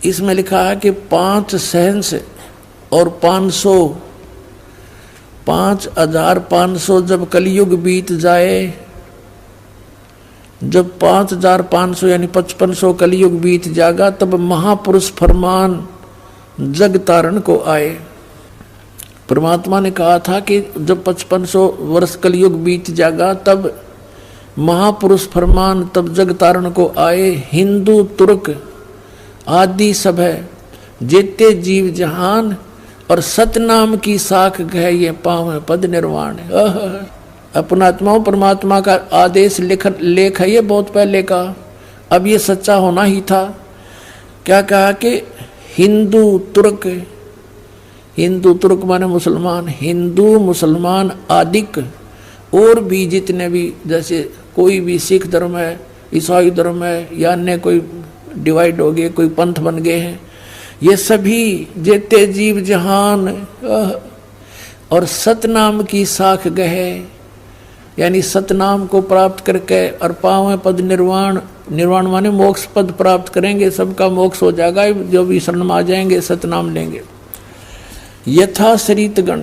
इसमें लिखा है कि 5 सहंस और 500 5500 जब कलयुग बीत जाए, जब 5500 यानी 5500 कलयुग बीत जाएगा, तब महापुरुष फरमान जग तारण को आए। परमात्मा ने कहा था कि जब 5500 वर्ष कलयुग बीत जाएगा तब महापुरुष फरमान तब जग तारण को आए। हिंदू तुर्क आदि सब है, जेते जीव जहान और सतनाम की साख गए, ये पाँव पद निर्वाण। अपनात्माओं परमात्मा का आदेश लेख है ये बहुत पहले का, अब ये सच्चा होना ही था। क्या कहा कि हिंदू तुर्क माने मुसलमान, हिंदू मुसलमान आदिक और भी जितने भी, जैसे कोई भी सिख धर्म है, ईसाई धर्म है, या अन्य कोई डिवाइड हो गए, कोई पंथ बन गए हैं, ये सभी जेते जीव जहान और सतनाम की साख गए, यानी सतनाम को प्राप्त करके और पावें पद निर्वाण। निर्वाण माने मोक्ष पद प्राप्त करेंगे, सबका मोक्ष हो जाएगा जो भी शरण में आ जाएंगे, सतनाम लेंगे। यथा शरीत गण,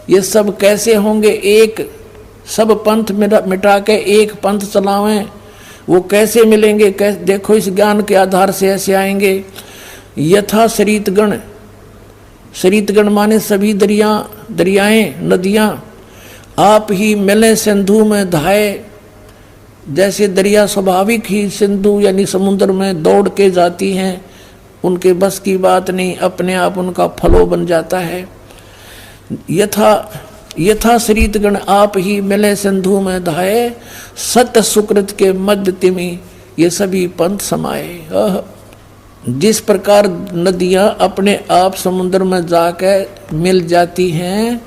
ये सब कैसे होंगे? एक सब पंथ मिटा के एक पंथ चलावें, वो कैसे मिलेंगे? देखो इस ज्ञान के आधार से ऐसे आएंगे। यथा शरीतगण, शरीतगण माने सभी दरियाएं नदियां आप ही मिले सिंधु में धाये, जैसे दरिया स्वाभाविक ही सिंधु यानी समुद्र में दौड़ के जाती हैं, उनके बस की बात नहीं, अपने आप उनका फलो बन जाता है। यथा शरीतगण आप ही मिले सिंधु में धाये, सत सुकृत के मध्य तिमि ये सभी पंथ समाये। जिस प्रकार नदियां अपने आप समुद्र में जाकर मिल जाती हैं,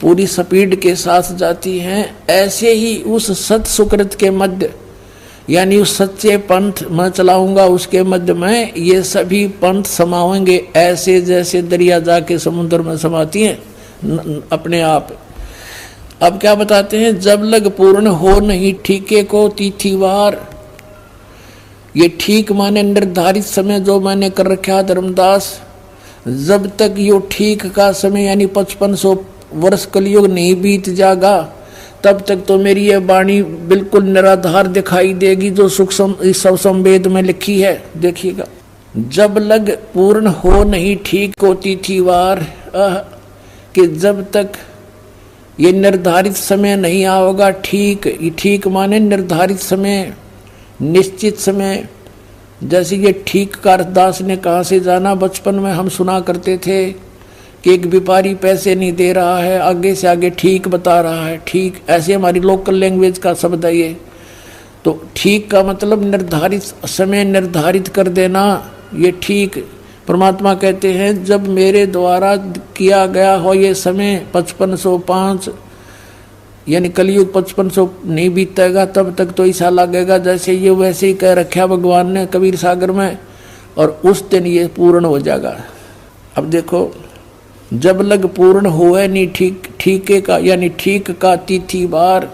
पूरी स्पीड के साथ जाती हैं, ऐसे ही उस सत सुकृत के मध्य यानी उस सच्चे पंथ मैं चलाऊंगा, उसके मध्य में ये सभी पंथ समाएंगे, ऐसे जैसे दरिया जाके समुद्र में समाती हैं अपने आप। अब क्या बताते हैं? जब लग पूर्ण हो नहीं ठीके को तिथिवार, ये ठीक माने निर्धारित समय जो मैंने कर रखा धर्मदास, जब तक यो ठीक का समय यानी 5500 वर्ष कलयुग नहीं बीत जाएगा, तब तक तो मेरी ये वाणी बिल्कुल निराधार दिखाई देगी जो सब संवेद में लिखी है। देखिएगा, जब लग पूर्ण हो नहीं ठीक को तिथिवार, कि जब तक ये निर्धारित समय नहीं आओगा, ठीक माने निर्धारित समय, निश्चित समय। जैसे ये ठीक का अरदास ने कहाँ से जाना? बचपन में हम सुना करते थे कि एक व्यापारी पैसे नहीं दे रहा है, आगे से आगे ठीक बता रहा है, ठीक, ऐसे हमारी लोकल लैंग्वेज का शब्द है ये। तो ठीक का मतलब निर्धारित समय निर्धारित कर देना, ये ठीक। परमात्मा कहते हैं जब मेरे द्वारा किया गया हो ये समय 5505 यानी कलयुग 5500 नहीं बीतेगा, तब तक तो ऐसा लगेगा जैसे ये वैसे ही कह रखा भगवान ने कबीर सागर में, और उस दिन ये पूर्ण हो जाएगा। अब देखो, जब लग पूर्ण होए नहीं ठीके का यानी ठीक का तिथिवार,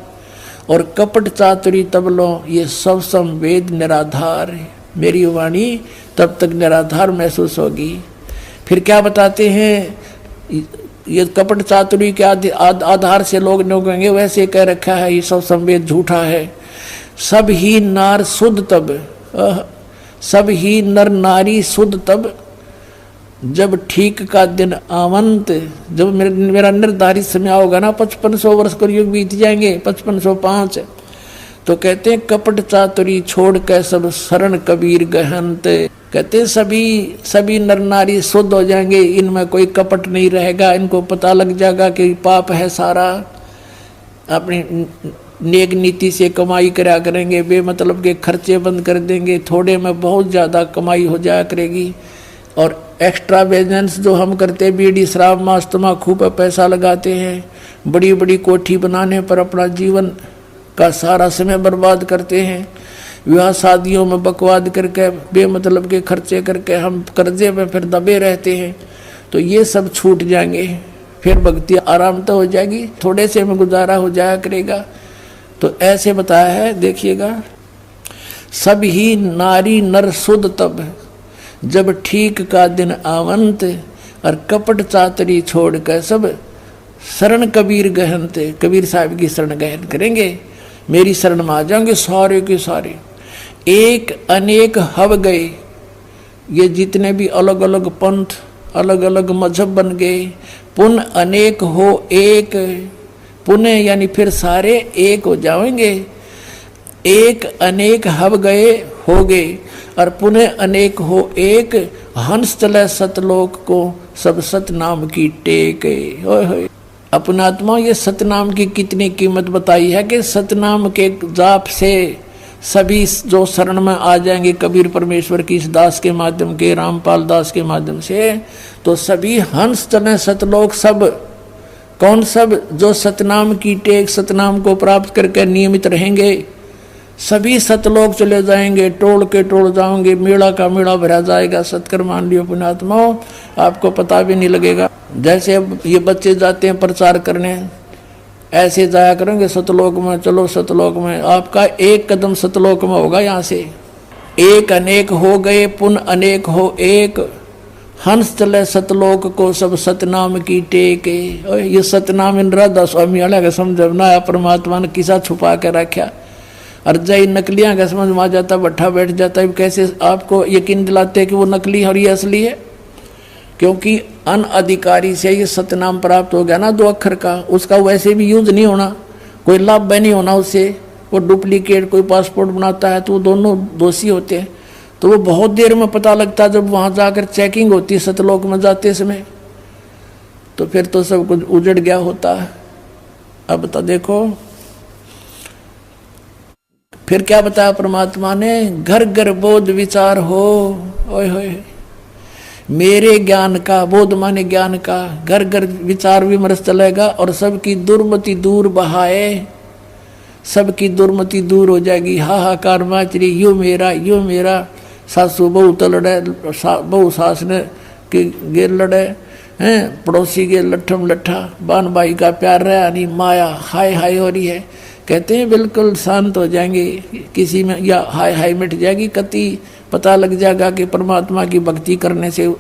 और कपट चातुरी तब लो ये सब संवेद निराधार, मेरी वाणी तब तक निराधार महसूस होगी। फिर क्या बताते हैं? ये कपट चातुरी के आधार से लोग कहेंगे वैसे कह रखा है, ये सब संवेद झूठा है। सब ही नार शुद्ध तब, सब ही नर नारी शुद्ध तब, जब ठीक का दिन आवंत, जब मेरा निर्धारित समय होगा ना, 5500 वर्ष कलयुग बीत जाएंगे, 5505, तो कहते हैं कपट चातुरी छोड़ के सब शरण कबीर गहंत। कहते हैं सभी नर नारी शुद्ध हो जाएंगे, इनमें कोई कपट नहीं रहेगा, इनको पता लग जाएगा कि पाप है सारा, अपनी नेक नीति से कमाई करा करेंगे, बेमतलब के खर्चे बंद कर देंगे, थोड़े में बहुत ज़्यादा कमाई हो जाया करेगी। और एक्स्ट्रा बिजनेस जो हम करते, बीड़ी शराब मांस तम्बाकू पर पैसा लगाते हैं, बड़ी बड़ी कोठी बनाने पर अपना जीवन का सारा समय बर्बाद करते हैं, विवाह शादियों में बकवाद करके बेमतलब के खर्चे करके हम कर्जे में फिर दबे रहते हैं। तो ये सब छूट जाएंगे, फिर भक्ति आराम तो हो जाएगी, थोड़े से में गुजारा हो जाया करेगा। तो ऐसे बताया है, देखिएगा, सब ही नारी नर शुद्ध तब, जब ठीक का दिन आवंत, और कपट चातरी छोड़ कर सब शरण कबीर गहनते, कबीर साहब की शरण गहन करेंगे, मेरी शरण में आ जाएंगे सारे के सारे। एक अनेक हव गए, ये जितने भी अलग अलग पंथ अलग अलग मजहब बन गए, पुन अनेक हो एक, पुनः यानी फिर सारे एक हो जाएंगे। एक अनेक हव गए हो गए, और पुनः अनेक हो एक, हंस चले सतलोक को सब सतनाम की टेक। अपना आत्मा ये सतनाम की कितनी कीमत बताई है कि सतनाम के जाप से सभी जो शरण में आ जाएंगे कबीर परमेश्वर की इस दास के माध्यम के, रामपाल दास के माध्यम से, तो सभी हंस चले सतलोक। सब कौन? सब जो सतनाम की टेक, सतनाम को प्राप्त करके नियमित रहेंगे, सभी सतलोक चले जाएंगे, टोल के टोल जाओगे, मेला का मेला भरा जाएगा। सत्कर मान लियो पुण्यात्माओं, आपको पता भी नहीं लगेगा। जैसे अब ये बच्चे जाते हैं प्रचार करने, ऐसे जाया करेंगे सतलोक में, चलो सतलोक में, आपका एक कदम सतलोक में होगा। यहाँ से एक अनेक हो गए, पुन अनेक हो एक, हंस चले सतलोक को सब सतनाम की टेक। ये सतनाम इन राधा स्वामी वाला का समझना, परमात्मा ने किसा छुपा के रखा, और जय नकलियां का समझ में आ जाता, बैठा बैठ जाता है। कैसे आपको यकीन दिलाते कि वो नकली है और ये असली है? क्योंकि अनअधिकारी से ये सतनाम प्राप्त हो गया ना 2 अक्षर का, उसका वैसे भी यूज नहीं होना, कोई लाभ नहीं होना उससे। वो डुप्लीकेट कोई पासपोर्ट बनाता है तो वो दोनों दोषी होते हैं। तो वो बहुत देर में पता लगता है जब वहाँ जाकर चेकिंग होती है सतलोक में जाते समय, तो फिर तो सब कुछ उजड़ गया होता है। अब तो देखो फिर क्या बताया परमात्मा ने, घर घर बोध विचार हो। ओए होए, मेरे ज्ञान का, बोध माने ज्ञान का, घर घर विचार विमर्श चलेगा, और सबकी दुर्मति दूर बहाए, सबकी दुर्मति दूर हो जाएगी। हाहाकार माचरी, यो मेरा, सासू बहू तो लड़े, बहू सास ने के गे लड़े हैं, पड़ोसी के लट्ठम लट्ठा, बान भाई का प्यार रहा नहीं, माया हाय हाय हो रही है। कहते हैं बिल्कुल शांत हो जाएंगे, किसी में या हाय हाय मिट जाएगी, कति पता लग जाएगा कि परमात्मा की भक्ति करने से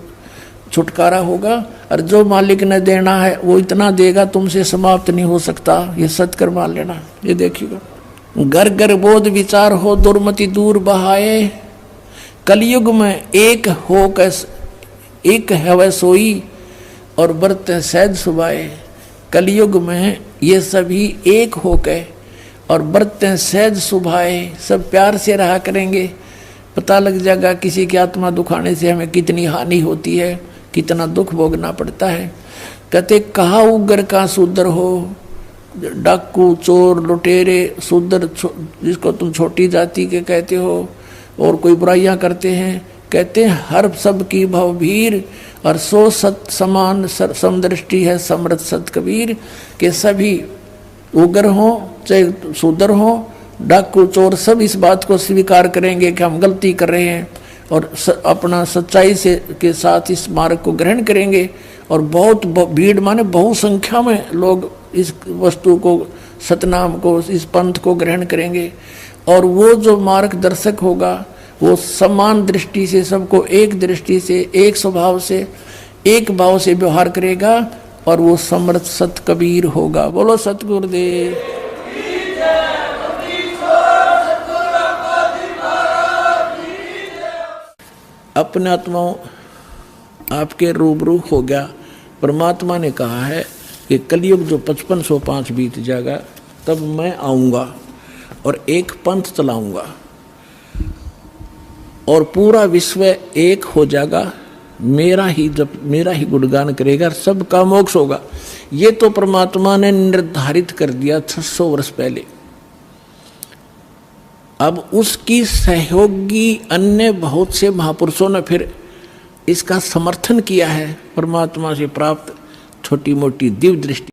छुटकारा होगा, और जो मालिक ने देना है वो इतना देगा, तुमसे समाप्त नहीं हो सकता। ये सत्कर मान लेना। ये देखिएगा, घर घर बोध विचार हो, दुर्मति दूर बहाए, कलयुग में एक हो कैस एक है सोई, और बरते सहज सुभाए। कलयुग में ये सभी एक हो के और बरते सहज सुभाए, सब प्यार से रहा करेंगे। पता लग जाएगा किसी की आत्मा दुखाने से हमें कितनी हानि होती है, कितना दुख भोगना पड़ता है। कहते कहा उग्र का शूद्र हो, डाकू चोर लुटेरे शूद्र जिसको तुम छोटी जाति के कहते हो, और कोई बुराइयां करते हैं, कहते हैं हर सब की भवभीर, और सो सत समान समदृष्टि है समृत सत कबीर। के सभी उग्र हो चाहे शूद्र हो, डाकू चोर, सब इस बात को स्वीकार करेंगे कि हम गलती कर रहे हैं, और अपना सच्चाई से के साथ इस मार्ग को ग्रहण करेंगे। और बहुत भीड़ माने बहुसंख्या में लोग इस वस्तु को, सतनाम को, इस पंथ को ग्रहण करेंगे। और वो जो मार्गदर्शक होगा वो समान दृष्टि से, सबको एक दृष्टि से, एक स्वभाव से, एक भाव से व्यवहार करेगा, और वो समर्थ सत कबीर होगा। बोलो सतगुरुदेव। अपने आत्माओं आपके रूबरू हो गया। परमात्मा ने कहा है कि कलयुग जो 5505 बीत जाएगा तब मैं आऊँगा और एक पंथ चलाऊँगा, और पूरा विश्व एक हो जाएगा, मेरा ही गुणगान करेगा, सबका मोक्ष होगा। ये तो परमात्मा ने निर्धारित कर दिया 600 वर्ष पहले। अब उसकी सहयोगी अन्य बहुत से महापुरुषों ने फिर इसका समर्थन किया है, परमात्मा से प्राप्त छोटी मोटी दिव्य दृष्टि।